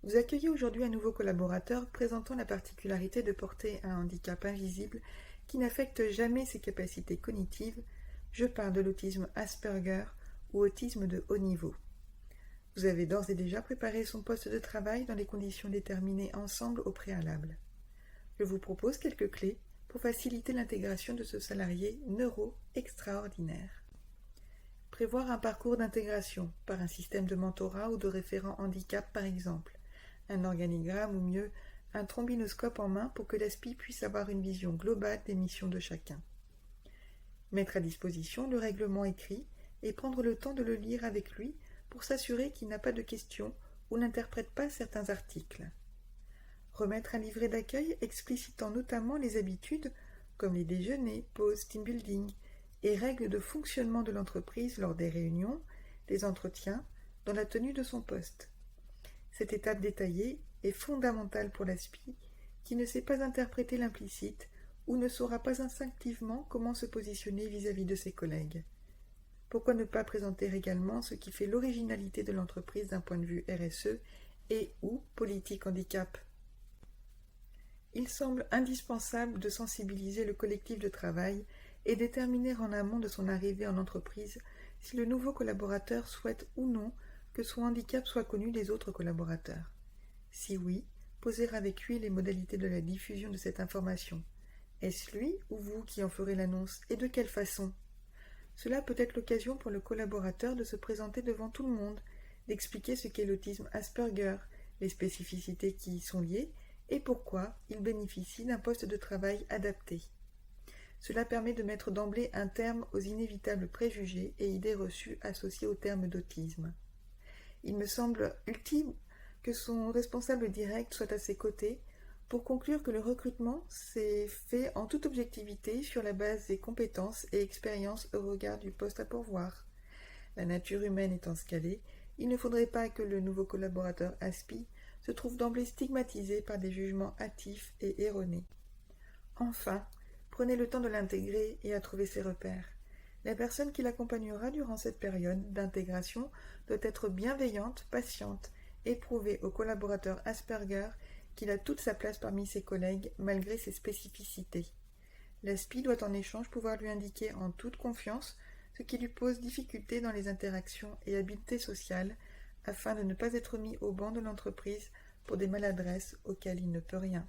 Vous accueillez aujourd'hui un nouveau collaborateur présentant la particularité de porter un handicap invisible qui n'affecte jamais ses capacités cognitives. Je parle de l'autisme Asperger ou autisme de haut niveau. Vous avez d'ores et déjà préparé son poste de travail dans les conditions déterminées ensemble au préalable. Je vous propose quelques clés pour faciliter l'intégration de ce salarié neuro extraordinaire. Prévoir un parcours d'intégration par un système de mentorat ou de référent handicap par exemple, un organigramme ou mieux un trombinoscope en main pour que l'ASPI puisse avoir une vision globale des missions de chacun. Mettre à disposition le règlement écrit et prendre le temps de le lire avec lui pour s'assurer qu'il n'a pas de questions ou n'interprète pas certains articles. Remettre un livret d'accueil explicitant notamment les habitudes comme les déjeuners, pauses, team building et règles de fonctionnement de l'entreprise lors des réunions, des entretiens, dans la tenue de son poste. Cette étape détaillée est fondamentale pour l'ASPI qui ne sait pas interpréter l'implicite ou ne saura pas instinctivement comment se positionner vis-à-vis de ses collègues. Pourquoi ne pas présenter également ce qui fait l'originalité de l'entreprise d'un point de vue RSE et ou politique handicap? Il semble indispensable de sensibiliser le collectif de travail et déterminer en amont de son arrivée en entreprise si le nouveau collaborateur souhaite ou non que son handicap soit connu des autres collaborateurs. Si oui, poser avec lui les modalités de la diffusion de cette information. Est-ce lui ou vous qui en ferez l'annonce et de quelle façon? Cela peut être l'occasion pour le collaborateur de se présenter devant tout le monde, d'expliquer ce qu'est l'autisme Asperger, les spécificités qui y sont liées et pourquoi il bénéficie d'un poste de travail adapté. Cela permet de mettre d'emblée un terme aux inévitables préjugés et idées reçues associées au terme d'autisme. Il me semble utile que son responsable direct soit à ses côtés pour conclure que le recrutement s'est fait en toute objectivité sur la base des compétences et expériences au regard du poste à pourvoir. La nature humaine étant scalée, il ne faudrait pas que le nouveau collaborateur ASPI se trouve d'emblée stigmatisé par des jugements hâtifs et erronés. Enfin, prenez le temps de l'intégrer et à trouver ses repères. La personne qui l'accompagnera durant cette période d'intégration doit être bienveillante, patiente et prouver au collaborateur Asperger qu'il a toute sa place parmi ses collègues malgré ses spécificités. L'ASPI doit en échange pouvoir lui indiquer en toute confiance ce qui lui pose difficulté dans les interactions et habiletés sociales afin de ne pas être mis au banc de l'entreprise pour des maladresses auxquelles il ne peut rien.